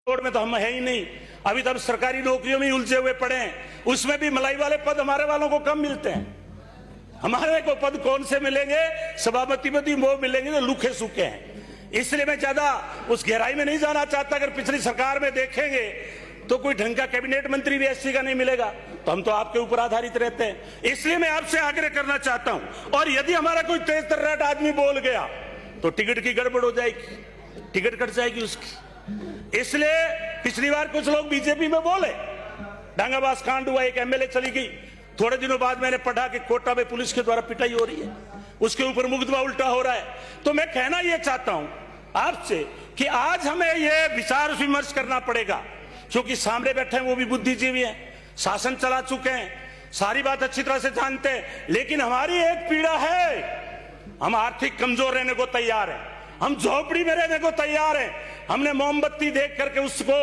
Road में तो हम है ही नहीं, अभी तो हम सरकारी नौकरियों में उलझे हुए पड़े हैं। उसमें भी मलाई वाले पद हमारे वालों को कम मिलते हैं। हमारे को पद कौन से मिलेंगे? सभापति पद ही वो मिलेंगे जो लूखे सूखे हैं। इसलिए मैं ज्यादा उस गहराई में नहीं जाना चाहता। अगर पिछली सरकार में देखेंगे तो कोई ढंग का कैबिनेट मंत्री भी एससी का नहीं मिलेगा, तो हम तो आपके ऊपर आधारित रहते हैं। इसलिए मैं आपसे आग्रह करना चाहता हूं, और यदि हमारा कोई तेज तर्राट आदमी बोल गया तो टिकट की गड़बड़ हो जाएगी, टिकट कट जाएगी उसकी। इसलिए पिछली बार कुछ लोग बीजेपी में बोले, डांगाबाज कांड हुआ, एक एमएलए चली गई। थोड़े दिनों बाद मैंने पढ़ा कि कोटा में पुलिस के द्वारा पिटाई हो रही है, उसके ऊपर मुकदमा उल्टा हो रहा है। तो मैं कहना यह चाहता हूं आपसे कि आज हमें यह विचार विमर्श करना पड़ेगा, क्योंकि सामने बैठे हैं वो भी बुद्धिजीवी हैं, शासन चला चुके हैं, सारी बात अच्छी तरह से जानते हैं। लेकिन हमारी एक पीड़ा है, हम आर्थिक कमजोर रहने को तैयार हैं, हम झोपड़ी में रहने को तैयार हैं। हमने मोमबत्ती देख करके उसको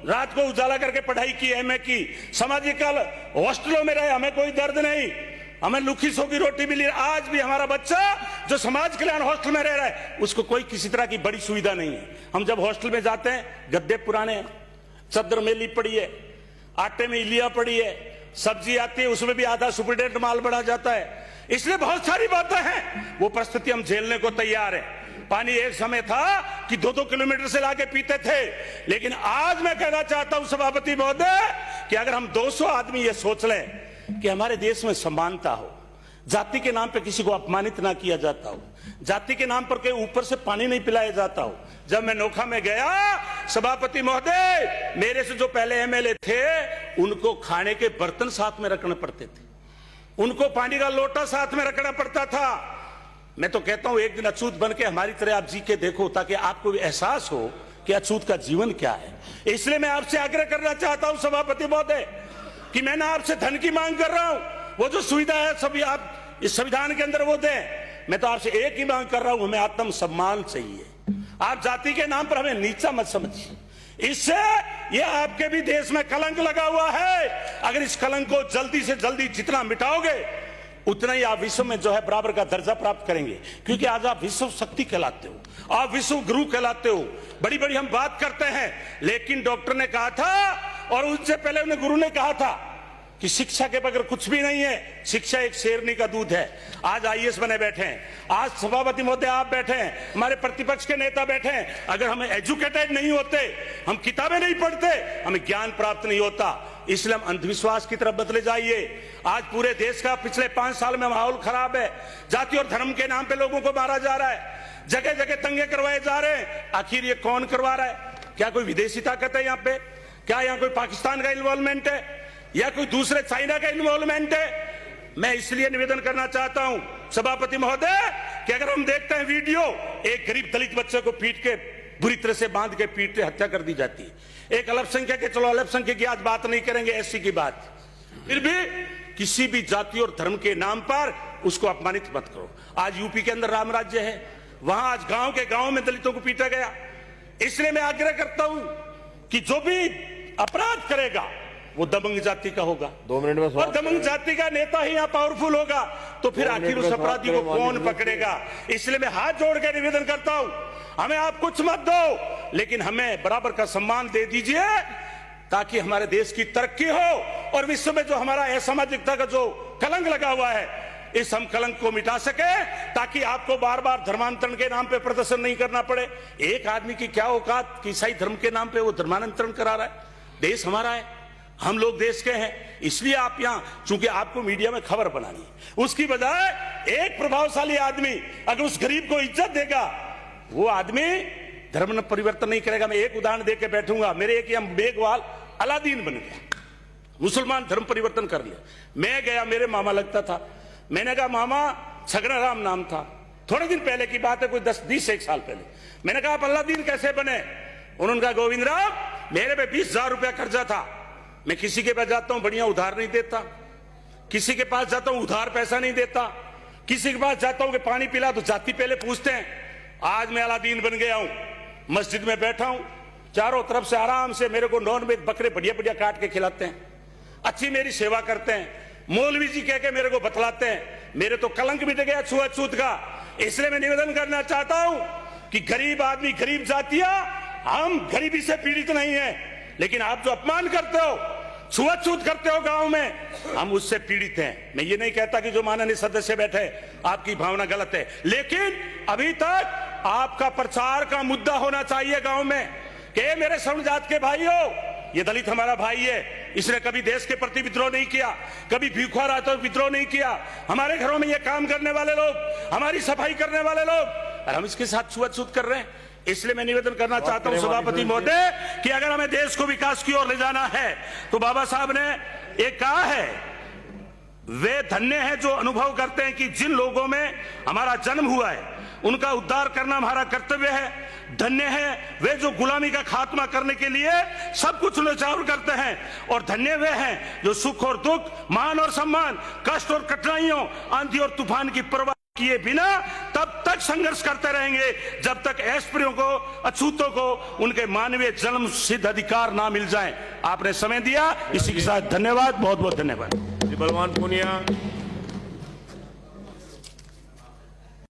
रात को उजाला करके पढ़ाई की, एमए की, सामाजिकल हॉस्टलों में रहे, हमें कोई दर्द नहीं, हमें लुखी सो की रोटी मिली। आज भी हमारा बच्चा जो समाज कल्याण हॉस्टल में रह रहा है उसको कोई किसी तरह की बड़ी सुविधा नहीं है। हम जब हॉस्टल में जाते हैं, गद्दे पुराने हैं, चद्दर मेली पड़ी है, आटे में इलिया पड़ी है, सब्जी आती है उसमें भी आधा सुपरडेंट माल बढ़ा जाता है। इसलिए बहुत सारी बातें हैं, वो परिस्थिति हम झेलने को तैयार है। पानी एक समय था कि 2-2 किलोमीटर से लाके पीते थे, लेकिन आज मैं कहना चाहता हूं सभापति महोदय कि अगर हम 200 आदमी ये सोच लें कि हमारे देश में समानता हो, जाति के नाम पे किसी को अपमानित ना किया जाता हो, जाति के नाम पर के ऊपर से पानी नहीं पिलाया जाता हो। जब मैं नोखा में गया, सभापति महोदय, मेरे से जो पहले एमएलए थे उनको खाने के बर्तन साथ में रखने पड़ते थे, उनको पानी का लोटा साथ में रखना पड़ता था। मैं तो कहता हूं एक दिन अछूत बन के हमारी तरह आप जी के देखो, ताकि आपको भी एहसास हो कि अछूत का जीवन क्या है। इसलिए मैं आपसे आग्रह करना चाहता हूं सभापति महोदय कि मैं ना आपसे धन की मांग कर रहा हूं, वो जो सुविधा है सभी आप इस संविधान के अंदर वो दें। मैं तो आपसे एक ही मांग कर रहा हूं, हमें आत्म सम्मान चाहिए। आप जाति के नाम पर हमें नीचा मत समझिए, इससे ये आपके भी देश में कलंक लगा हुआ है। अगर इस कलंक को जल्दी से जल्दी जितना मिटाओगे उतना ही आप विश्व में जो है बराबर का दर्जा प्राप्त करेंगे, क्योंकि आज आप विश्व शक्ति कहलाते हो, आप विश्व गुरु कहलाते हो। बड़ी बड़ी हम बात करते हैं, लेकिन डॉक्टर ने कहा था और उससे पहले उन्हें गुरु ने कहा था कि शिक्षा के बगैर कुछ भी नहीं है, शिक्षा एक शेरनी का दूध है। आज आईएएस बने बैठे हैं, आज सभापति महोदय आप बैठे हैं, हमारे प्रतिपक्ष के नेता बैठे हैं। अगर हम एजुकेटेड नहीं होते, हम किताबें नहीं पढ़ते, हमें ज्ञान प्राप्त नहीं होता। इसलिए हम अंधविश्वास की तरफ बदले जाइए। आज पूरे देश का पिछले 5 साल में माहौल खराब है, जाति और धर्म के नाम पे लोगों को मारा जा रहा है, जगह जगह दंगे करवाए जा रहे हैं। आखिर ये कौन करवा रहा है? क्या कोई विदेशी ताकत है यहाँ पे? क्या यहाँ कोई पाकिस्तान का इन्वॉल्वमेंट है या कोई दूसरे चाइना का इन्वॉल्वमेंट है? मैं इसलिए निवेदन करना चाहता हूं सभापति महोदय कि अगर हम देखते हैं वीडियो, एक गरीब दलित बच्चे को पीट के बुरी तरह से बांध के पीट के हत्या कर दी जाती है। एक अल्पसंख्यक के, चलो अल्पसंख्यक की आज बात नहीं करेंगे, एससी की बात, फिर भी किसी भी जाति और धर्म के नाम पर उसको अपमानित मत करो। आज यूपी के अंदर राम राज्य है, वहां आज गांव के गांव में दलितों को पीटा गया। इसलिए मैं आग्रह करता हूं कि जो भी अपराध करेगा वो दबंग जाति का होगा, 2 मिनट में, और दबंग जाति का नेता ही यहाँ पावरफुल होगा, तो फिर आखिर उस अपराधी को कौन पकड़ेगा? इसलिए मैं हाथ जोड़ के निवेदन करता हूं, हमें आप कुछ मत दो, लेकिन हमें बराबर का सम्मान दे दीजिए, ताकि हमारे देश की तरक्की हो और विश्व में जो हमारा असामाजिकता का जो कलंक लगा हुआ है, इस हम कलंक को मिटा सके, ताकि आपको बार बार धर्मांतरण के नाम पे प्रदर्शन नहीं करना पड़े। एक आदमी की क्या औकात कि ईसाई धर्म के नाम पे वो धर्मांतरण करा रहा है? देश हमारा है, हम लोग देश के हैं। इसलिए आप यहां, चूंकि आपको मीडिया में खबर बनानी है, उसकी बजाय एक प्रभावशाली आदमी अगर उस गरीब को इज्जत देगा, वो आदमी धर्म परिवर्तन नहीं करेगा। मैं एक उदाहरण देके बैठूंगा, मेरे एक यहाँ मेघवाल अलादीन बन गया, मुसलमान धर्म परिवर्तन कर लिया। मैं गया, मेरे मामा लगता था, मैंने कहा मामा, छगना राम नाम था, थोड़े दिन पहले की बात है, कोई 10-20 साल पहले। मैंने कहा आप अलादीन कैसे बने? उन्होंने कहा गोविंद राम, मेरे पे 20,000 रुपया कर्जा था, मैं किसी के पास जाता हूं बढ़िया उधार नहीं देता, किसी के पास जाता हूं उधार पैसा नहीं देता, किसी के पास जाता हूं कि पानी पिला तो जाति पहले पूछते हैं। आज मैं अलादीन बन गया हूं, मस्जिद में बैठा हूं, चारों तरफ से आराम से मेरे को नॉन वेज बकरे बढ़िया बढ़िया काट के खिलाते हैं, अच्छी मेरी सेवा करते हैं, मौलवी जी कह के मेरे को बतलाते हैं। मेरे तो कलंक मिट गया छुआछूत का। इसलिए मैं निवेदन करना चाहता हूं कि गरीब आदमी, गरीब जातियां हम गरीबी से पीड़ित नहीं है, लेकिन आप जो अपमान करते हो, छुआछूत करते हो गांव में, हम उससे पीड़ित हैं। मैं ये नहीं कहता कि जो माननीय सदस्य बैठे आपकी भावना गलत है, लेकिन अभी तक आपका प्रचार का मुद्दा होना चाहिए गांव में कि मेरे सवर्ण जात के भाइयों, ये दलित हमारा भाई है, इसने कभी देश के प्रति विद्रोह नहीं किया, कभी भूखा रहा तो विद्रोह नहीं किया, हमारे घरों में ये काम करने वाले लोग, हमारी सफाई करने वाले लोग, और हम इसके साथ छुआछूत कर रहे हैं। इसलिए मैं निवेदन करना चाहता हूं सभापति महोदय कि अगर हमें देश को विकास की ओर ले जाना है तो बाबा साहब ने एक कहा है, वे धन्य हैं जो अनुभव करते हैं कि जिन लोगों में हमारा जन्म हुआ है उनका उद्धार करना हमारा कर्तव्य है। धन्य है वे जो गुलामी का खात्मा करने के लिए सब कुछ न्यौछावर करते हैं, और धन्य वे हैं जो सुख और दुख, मान और सम्मान, कष्ट और कठिनाइयों, आंधी और तूफान की परवाह किए बिना तब तक संघर्ष करते रहेंगे जब तक एस्प्रियों को, अछूतों को उनके मानवीय जन्म सिद्ध अधिकार ना मिल जाए। आपने समय दिया, इसी के साथ धन्यवाद, बहुत बहुत धन्यवाद। बलवान पूनिया।